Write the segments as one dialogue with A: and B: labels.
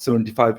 A: 75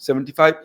A: 75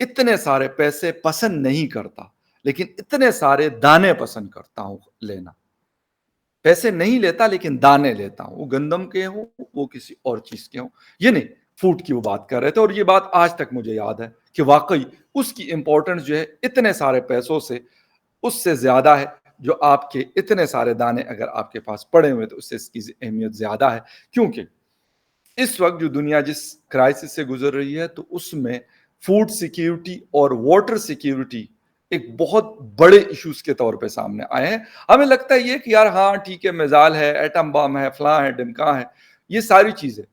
A: اتنے سارے پیسے پسند نہیں کرتا، لیکن اتنے سارے دانے پسند کرتا ہوں لینا۔ پیسے نہیں لیتا لیکن دانے لیتا ہوں، وہ گندم کے ہوں، وہ کسی اور چیز کے ہوں۔ یہ نہیں، فوڈ کی وہ بات کر رہے تھے، اور یہ بات آج تک مجھے یاد ہے کہ واقعی اس کی امپورٹنس جو ہے اتنے سارے پیسوں سے اس سے زیادہ ہے، جو آپ کے اتنے سارے دانے اگر آپ کے پاس پڑے ہوئے تو اس سے اس کی اہمیت زیادہ ہے، کیونکہ اس وقت جو دنیا جس کرائسس سے گزر رہی ہے تو اس میں فوڈ سیکیورٹی اور واٹر سیکیورٹی ایک بہت بڑے ایشوز کے طور پہ سامنے آئے ہیں۔ ہمیں لگتا ہے یہ کہ یار ہاں ٹھیک ہے، میزائل ہے، ایٹم بم ہے، فلاں ہے، ڈمکا ہے، یہ ساری چیزیں،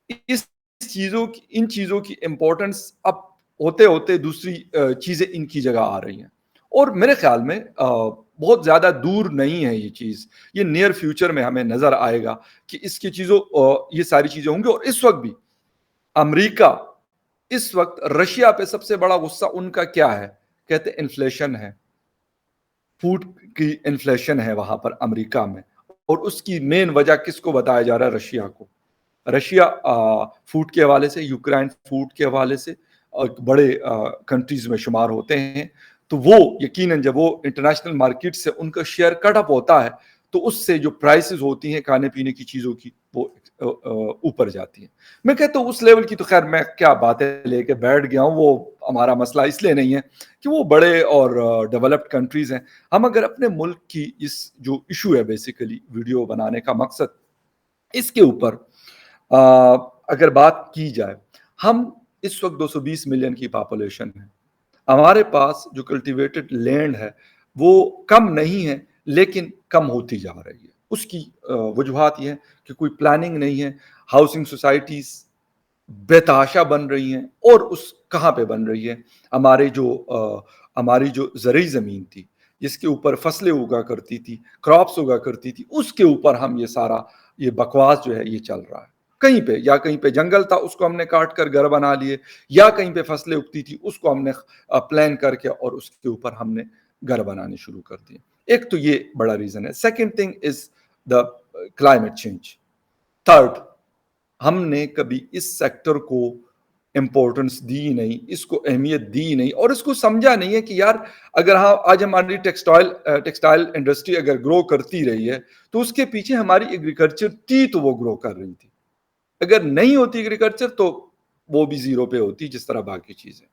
A: اس ان چیزوں کی امپورٹنس اب ہوتے ہوتے دوسری چیزیں ان کی جگہ آ رہی ہیں، اور میرے خیال میں بہت زیادہ دور نہیں ہے یہ چیز، یہ نیئر فیوچر میں ہمیں نظر آئے گا کہ اس کی چیزوں یہ ساری چیزیں ہوں گی۔ اور اس وقت بھی امریکہ، اس وقت رشیا پہ سب سے بڑا غصہ ان کا کیا ہے؟ کہتے انفلیشن ہے، فوڈ کی انفلیشن ہے وہاں پر امریکہ میں، اور اس کی مین وجہ کس کو بتایا جا رہا ہے؟ رشیا کو۔ رشیا فوڈ کے حوالے سے، یوکرائن فوڈ کے حوالے سے بڑے کنٹریز میں شمار ہوتے ہیں، تو وہ یقیناً جب وہ انٹرنیشنل مارکیٹ سے ان کا شیئر کٹ اپ ہوتا ہے تو اس سے جو پرائسز ہوتی ہیں کھانے پینے کی چیزوں کی وہ اوپر جاتی ہیں۔ میں کہتا ہوں اس لیول کی تو خیر میں کیا باتیں لے کے بیٹھ گیا ہوں، وہ ہمارا مسئلہ اس لیے نہیں ہے کہ وہ بڑے اور ڈیولپڈ کنٹریز ہیں۔ ہم اگر اپنے ملک کی اس جو ایشو ہے بیسیکلی ویڈیو بنانے کا مقصد، اس کے اوپر اگر بات کی جائے، ہم اس وقت 220 ملین کی پاپولیشن ہے، ہمارے پاس جو کلٹیویٹڈ لینڈ ہے وہ کم نہیں ہے لیکن کم ہوتی جا رہی ہے۔ اس کی وجوہات یہ ہے کہ کوئی پلاننگ نہیں ہے، ہاؤسنگ سوسائٹیز بے تحاشا بن رہی ہیں، اور اس کہاں پہ بن رہی ہے؟ ہماری جو زرعی زمین تھی جس کے اوپر فصلیں اگا کرتی تھی، کراپس اگا کرتی تھی، اس کے اوپر ہم یہ سارا یہ بکواس جو ہے یہ چل رہا ہے۔ کہیں پہ یا کہیں پہ جنگل تھا اس کو ہم نے کاٹ کر گھر بنا لیے، یا کہیں پہ فصلیں اگتی تھی اس کو ہم نے پلان کر کے اور اس کے اوپر ہم نے گھر بنانے شروع کر دیے۔ ایک تو یہ بڑا ریزن ہے۔ Second thing is the climate change. Third, ہم نے کبھی اس سیکٹر کو امپورٹنس دی نہیں، اس کو اہمیت دی نہیں، اور اس کو سمجھا نہیں ہے کہ یار اگر ہاں آج ہماری ٹیکسٹائل انڈسٹری اگر گرو کرتی رہی ہے تو اس کے پیچھے ہماری ایگریکلچر تھی تو وہ گرو کر رہی تھی، اگر نہیں ہوتی ایگریکلچر تو وہ بھی زیرو پہ ہوتی، جس طرح باقی چیزیں۔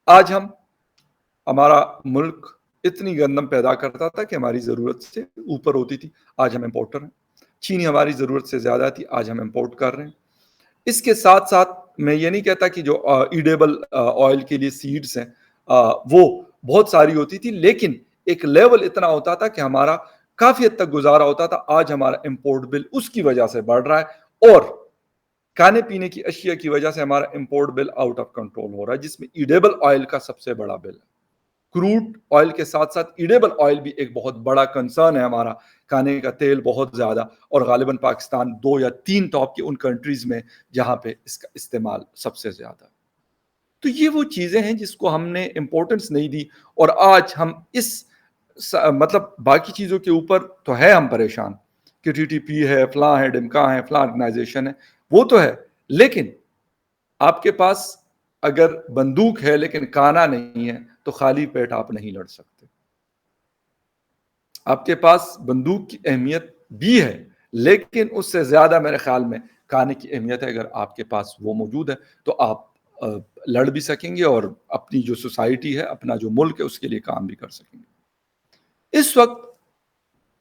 A: آج ہمارا ملک اتنی گندم پیدا کرتا تھا کہ ہماری ضرورت سے اوپر ہوتی تھی، آج ہم امپورٹر ہیں۔ چینی ہماری ضرورت سے زیادہ تھی، آج ہم امپورٹ کر رہے ہیں۔ اس کے ساتھ ساتھ میں یہ نہیں کہتا کہ جو ایڈیبل آئل کے لیے سیڈز ہیں وہ بہت ساری ہوتی تھی، لیکن ایک لیول اتنا ہوتا تھا کہ ہمارا کافی حد تک گزارا ہوتا تھا۔ آج ہمارا امپورٹ بل اس کی وجہ سے بڑھ رہا ہے، اور کھانے پینے کی اشیاء کی وجہ سے ہمارا import bill out of control ہو رہا ہے، جس میں ایڈیبل آئل کا سب سے بڑا بل ہے۔ کروڈ آئل کے ساتھ ساتھ ایڈیبل آئل بھی ایک بہت بڑا کنسرن ہے ہمارا، کھانے کا تیل بہت زیادہ، اور غالباً پاکستان 2 یا 3 ٹاپ کی ان کنٹریز میں جہاں پہ اس کا استعمال سب سے زیادہ۔ تو یہ وہ چیزیں ہیں جس کو ہم نے امپورٹنس نہیں دی، اور آج ہم اس مطلب باقی چیزوں کے اوپر تو ہے ہم پریشان کہ ٹی ٹی پی ہے، فلاں ہے، ڈمکا ہے، فلاں آرگنائزیشن ہے، وہ تو ہے، لیکن آپ کے پاس اگر بندوق ہے لیکن کانا نہیں ہے تو خالی پیٹ آپ نہیں لڑ سکتے۔ آپ کے پاس بندوق کی اہمیت بھی ہے لیکن اس سے زیادہ میرے خیال میں کانے کی اہمیت ہے۔ اگر آپ کے پاس وہ موجود ہے تو آپ لڑ بھی سکیں گے اور اپنی جو سوسائٹی ہے، اپنا جو ملک ہے، اس کے لیے کام بھی کر سکیں گے۔ اس وقت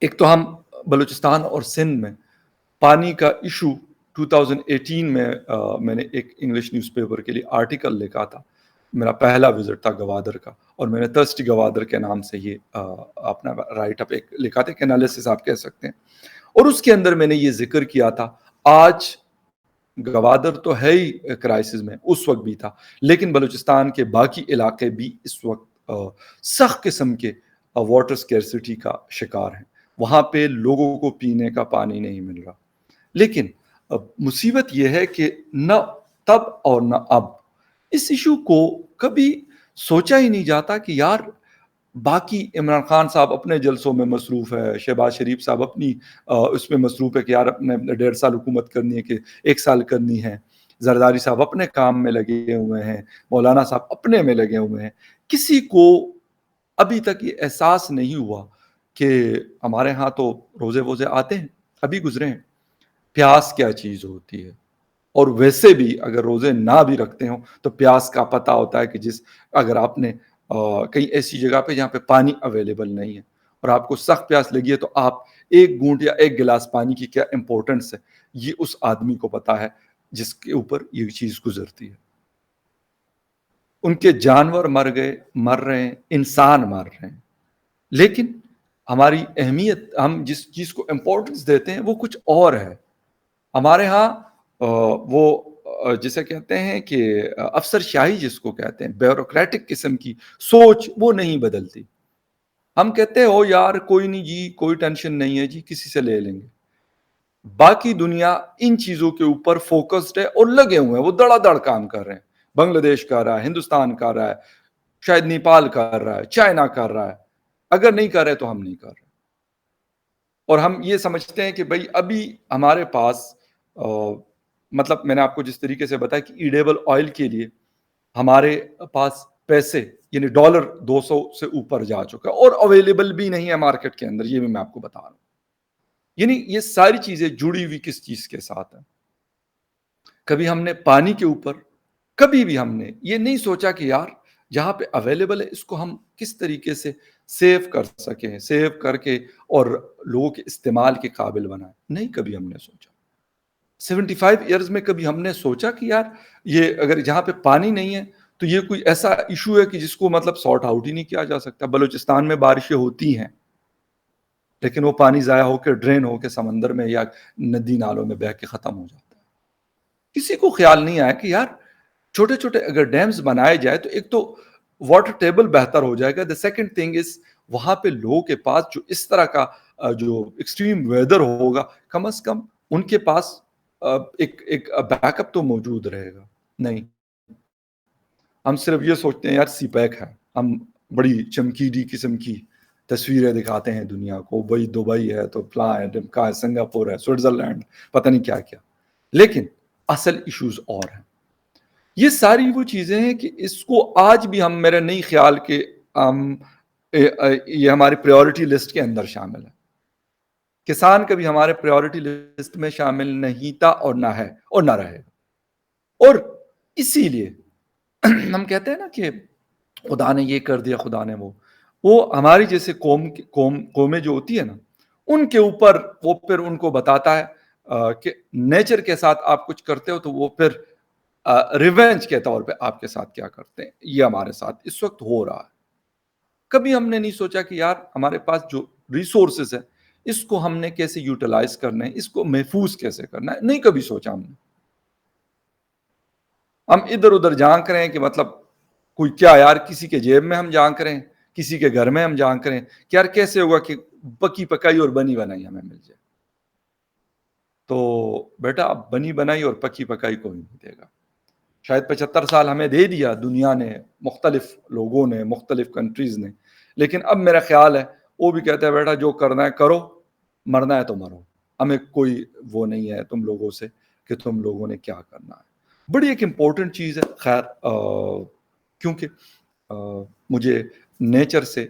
A: ایک تو ہم بلوچستان اور سندھ میں پانی کا ایشو 2018 میں نے ایک انگلش نیوز پیپر کے لیے آرٹیکل لکھا تھا، میرا پہلا وزٹ تھا گوادر کا، اور میں نے تھرسٹی گوادر کے نام سے یہ اپنا رائٹ اپ ایک لکھا تھا، ایک انالیسس آپ کہہ سکتے ہیں، اور اس کے اندر میں نے یہ ذکر کیا تھا آج گوادر تو ہے ہی کرائسس میں، اس وقت بھی تھا، لیکن بلوچستان کے باقی علاقے بھی اس وقت سخت قسم کے واٹر سکیرسٹی کا شکار ہیں، وہاں پہ لوگوں کو پینے کا پانی نہیں مل رہا۔ لیکن مصیبت یہ ہے کہ نہ تب اور نہ اب اس ایشو کو کبھی سوچا ہی نہیں جاتا کہ یار باقی عمران خان صاحب اپنے جلسوں میں مصروف ہے، شہباز شریف صاحب اپنی اس میں مصروف ہے کہ یار اپنے 1.5 سال حکومت کرنی ہے کہ 1 سال کرنی ہے، زرداری صاحب اپنے کام میں لگے ہوئے ہیں، مولانا صاحب اپنے میں لگے ہوئے ہیں. کسی کو ابھی تک یہ احساس نہیں ہوا کہ ہمارے ہاں تو روزے ووزے آتے ہیں، ابھی گزرے ہیں، پیاس کیا چیز ہوتی ہے. اور ویسے بھی اگر روزے نہ بھی رکھتے ہوں تو پیاس کا پتہ ہوتا ہے کہ اگر آپ نے کہیں ایسی جگہ پہ جہاں پہ پانی اویلیبل نہیں ہے اور آپ کو سخت پیاس لگی ہے تو آپ ایک گھونٹ یا ایک گلاس پانی کی کیا امپورٹنس ہے، یہ اس آدمی کو پتا ہے جس کے اوپر یہ چیز گزرتی ہے. ان کے جانور مر رہے ہیں، انسان مر رہے ہیں، لیکن ہماری اہمیت، ہم جس چیز کو امپورٹنس دیتے ہیں وہ کچھ اور ہے. ہمارے ہاں وہ جسے کہتے ہیں کہ افسر شاہی جس کو کہتے ہیں، بیوروکریٹک قسم کی سوچ وہ نہیں بدلتی. ہم کہتے ہیں او یار کوئی نہیں جی، کوئی ٹینشن نہیں ہے جی، کسی سے لے لیں گے. باقی دنیا ان چیزوں کے اوپر فوکسڈ ہے اور لگے ہوئے ہیں، وہ دڑا دڑ کام کر رہے ہیں. بنگلہ دیش کر رہا ہے، ہندوستان کر رہا ہے، شاید نیپال کر رہا ہے، چائنا کر رہا ہے. اگر نہیں کر رہے تو ہم نہیں کر رہے. اور ہم یہ سمجھتے ہیں کہ بھائی ابھی ہمارے پاس مطلب میں نے آپ کو جس طریقے سے بتایا کہ ایڈیبل آئل کے لیے ہمارے پاس پیسے یعنی $200 سے اوپر جا چکا ہے اور اویلیبل بھی نہیں ہے مارکیٹ کے اندر. یہ بھی میں آپ کو بتا رہا ہوں. یعنی یہ ساری چیزیں جڑی ہوئی کس چیز کے ساتھ ہیں. کبھی ہم نے پانی کے اوپر کبھی بھی ہم نے یہ نہیں سوچا کہ یار جہاں پہ اویلیبل ہے اس کو ہم کس طریقے سے سیو کر سکیں، سیو کر کے اور لوگوں کے استعمال کے قابل بنائیں. نہیں کبھی ہم نے سوچا. 75 ایئرز میں کبھی ہم نے سوچا کہ یار یہ اگر جہاں پہ پانی نہیں ہے تو یہ کوئی ایسا ایشو ہے کہ جس کو مطلب سارٹ آؤٹ ہی نہیں کیا جا سکتا. بلوچستان میں بارشیں ہوتی ہیں لیکن وہ پانی ضائع ہو کے ڈرین ہو کے سمندر میں یا ندی نالوں میں بہہ کے ختم ہو جاتا ہے. کسی کو خیال نہیں آیا کہ یار چھوٹے چھوٹے اگر ڈیمز بنائے جائے تو ایک تو واٹر ٹیبل بہتر ہو جائے گا. دا سیکنڈ تھنگ از وہاں پہ لوگوں کے پاس جو اس طرح کا جو ایکسٹریم ویدر ہوگا کم از کم ان کے پاس ایک بیک اپ تو موجود رہے گا. نہیں، ہم صرف یہ سوچتے ہیں یار سی پیک ہے، ہم بڑی چمکیلی قسم کی تصویریں دکھاتے ہیں دنیا کو، بھائی دبئی ہے تو فلاں ہے، ڈمکا ہے، سنگاپور ہے، سوئٹزرلینڈ، پتہ نہیں کیا کیا. لیکن اصل ایشوز اور ہیں. یہ ساری وہ چیزیں ہیں کہ اس کو آج بھی ہم میرا نہیں خیال کہ یہ ہماری پریورٹی لسٹ کے اندر شامل ہے. کسان کبھی ہمارے پریورٹی لسٹ میں شامل نہیں تھا اور نہ ہے اور نہ رہے گا. اور اسی لیے ہم کہتے ہیں نا کہ خدا نے یہ کر دیا، خدا نے وہ ہماری جیسے قومیں جو ہوتی ہے نا ان کے اوپر وہ پھر ان کو بتاتا ہے کہ نیچر کے ساتھ آپ کچھ کرتے ہو تو وہ پھر ریونج کے طور پہ آپ کے ساتھ کیا کرتے ہیں. یہ ہمارے ساتھ اس وقت ہو رہا ہے. کبھی ہم نے نہیں سوچا کہ یار ہمارے پاس جو ریسورسز ہے اس کو ہم نے کیسے یوٹیلائز کرنا ہے، اس کو محفوظ کیسے کرنا ہے. نہیں کبھی سوچا ہم نے. ہم ادھر ادھر جھانک رہے ہیں کہ مطلب کوئی کیا یار کسی کے جیب میں ہم جھانک رہے ہیں، کسی کے گھر میں ہم جھانک رہے ہیں کہ یار کیسے ہوگا کہ پکی پکائی اور بنی بنائی ہمیں مل جائے. تو بیٹا اب بنی بنائی اور پکی پکائی کوئی نہیں دے گا. شاید 75 سال ہمیں دے دیا دنیا نے، مختلف لوگوں نے، مختلف کنٹریز نے، لیکن اب میرا خیال ہے وہ بھی کہتا ہے بیٹا جو کرنا ہے کرو، مرنا ہے تو مرو، ہمیں کوئی وہ نہیں ہے تم لوگوں سے کہ تم لوگوں نے کیا کرنا ہے. بڑی ایک امپورٹنٹ چیز ہے. خیر کیونکہ مجھے نیچر سے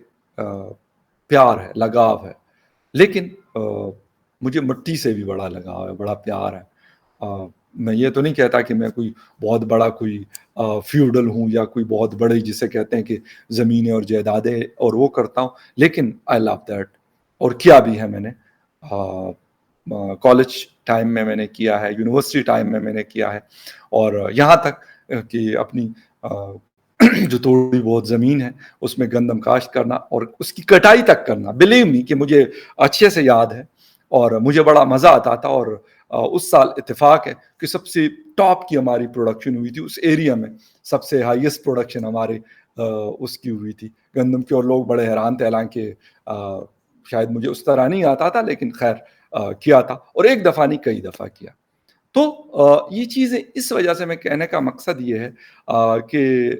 A: پیار ہے، لگاؤ ہے، لیکن مجھے مٹی سے بھی بڑا لگاؤ ہے، بڑا پیار ہے. میں یہ تو نہیں کہتا کہ میں کوئی بہت بڑا کوئی فیوڈل ہوں یا کوئی بہت بڑے جسے کہتے ہیں کہ زمینیں اور جائیدادیں اور وہ کرتا ہوں، لیکن آئی لو دیٹ. اور کیا بھی ہے میں نے کالج ٹائم میں نے کیا ہے، یونیورسٹی ٹائم میں نے کیا ہے، اور یہاں تک کہ اپنی جو تھوڑی بہت زمین ہے اس میں گندم کاشت کرنا اور اس کی کٹائی تک کرنا. بلیو می کہ مجھے اچھے سے یاد ہے اور مجھے بڑا مزہ آتا تھا. اور اس سال اتفاق ہے کہ سب سے ٹاپ کی ہماری پروڈکشن ہوئی تھی اس ایریا میں، سب سے ہائیسٹ پروڈکشن ہمارے اس کی ہوئی تھی گندم کی. اور لوگ بڑے حیران تھے، حالانکہ شاید مجھے اس طرح نہیں آتا تھا، لیکن خیر کیا تھا، اور ایک دفعہ نہیں کئی دفعہ کیا. تو یہ چیزیں اس وجہ سے میں کہنے کا مقصد یہ ہے کہ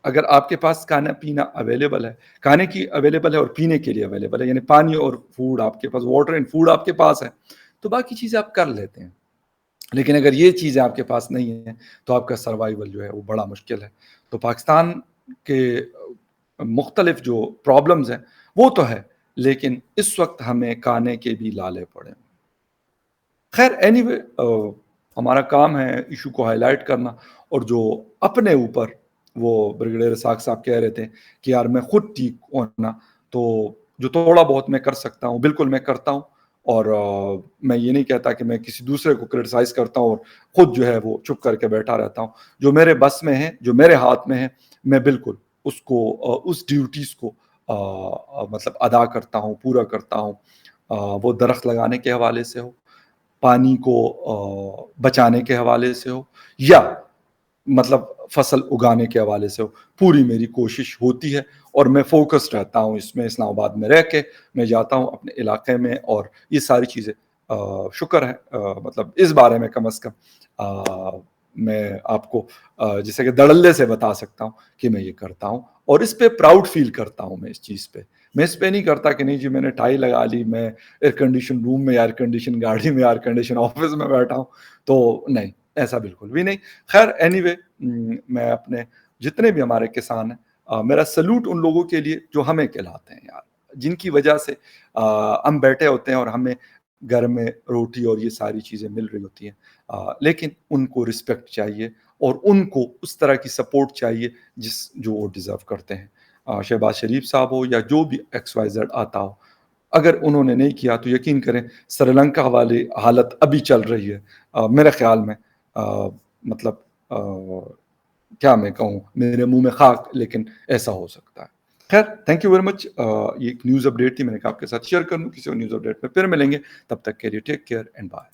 A: اگر آپ کے پاس کھانا پینا اویلیبل ہے، کھانے کی اویلیبل ہے اور پینے کے لیے اویلیبل ہے، یعنی پانی اور فوڈ آپ کے پاس، واٹر اینڈ فوڈ آپ کے پاس ہے، تو باقی چیزیں آپ کر لیتے ہیں. لیکن اگر یہ چیزیں آپ کے پاس نہیں ہیں تو آپ کا سروائیول جو ہے وہ بڑا مشکل ہے۔ تو پاکستان کے مختلف جو پرابلمز ہیں وہ تو ہے، لیکن اس وقت ہمیں کانے کے بھی لالے پڑے ہیں۔ خیر اینی وے ہمارا کام ہے ایشو کو ہائی لائٹ کرنا، اور جو اپنے اوپر وہ بریگیڈیئر اسحاق صاحب کہہ رہے تھے کہ یار میں خود ٹھیک ہونا، تو جو تھوڑا بہت میں کر سکتا ہوں بالکل میں کرتا ہوں، اور میں یہ نہیں کہتا کہ میں کسی دوسرے کو کرٹیسائز کرتا ہوں اور خود جو ہے وہ چپ کر کے بیٹھا رہتا ہوں۔ جو میرے بس میں ہے، جو میرے ہاتھ میں ہے، میں بالکل اس کو اس ڈیوٹیز کو مطلب ادا کرتا ہوں، پورا کرتا ہوں۔ وہ درخت لگانے کے حوالے سے ہو، پانی کو بچانے کے حوالے سے ہو، یا مطلب فصل اگانے کے حوالے سے ہو، پوری میری کوشش ہوتی ہے، اور میں فوکس رہتا ہوں اس میں۔ اسلام آباد میں رہ کے میں جاتا ہوں اپنے علاقے میں، اور یہ ساری چیزیں شکر ہے مطلب اس بارے میں کم از کم میں آپ کو جیسے کہ دڑلے سے بتا سکتا ہوں کہ میں یہ کرتا ہوں، اور اس پہ پراؤڈ فیل کرتا ہوں۔ میں اس چیز پہ میں اس پہ نہیں کرتا کہ نہیں جی میں نے ٹائی لگا لی، میں ایئر کنڈیشن روم میں، ایئر کنڈیشن گاڑی میں، ایئر کنڈیشن آفس میں بیٹھا ہوں، تو نہیں، ایسا بالکل بھی نہیں۔ خیر اینی وے میں اپنے جتنے بھی ہمارے کسان ہیں، میرا سلوٹ ان لوگوں کے لیے جو ہمیں کہلاتے ہیں یار، جن کی وجہ سے ہم بیٹھے ہوتے ہیں اور ہمیں گھر میں روٹی اور یہ ساری چیزیں مل رہی ہوتی ہیں، لیکن ان کو رسپیکٹ چاہیے، اور ان کو اس طرح کی سپورٹ چاہیے جو وہ ڈیزرو کرتے ہیں۔ شہباز شریف صاحب ہو یا جو بھی ایکس وائی زیڈ آتا ہو، اگر انہوں نے نہیں کیا تو یقین کریں سری لنکا والی حالت ابھی چل رہی ہے میرے خیال میں۔ مطلب کیا میں کہوں، میرے منہ میں خاک، لیکن ایسا ہو سکتا ہے۔ خیر تھینک یو ویری مچ، یہ ایک نیوز اپڈیٹ تھی، میں نے کہا آپ کے ساتھ شیئر کر لوں۔ کسی اور نیوز اپڈیٹ میں پھر ملیں گے، تب تک کے لیے ٹیک کیئر اینڈ بائے۔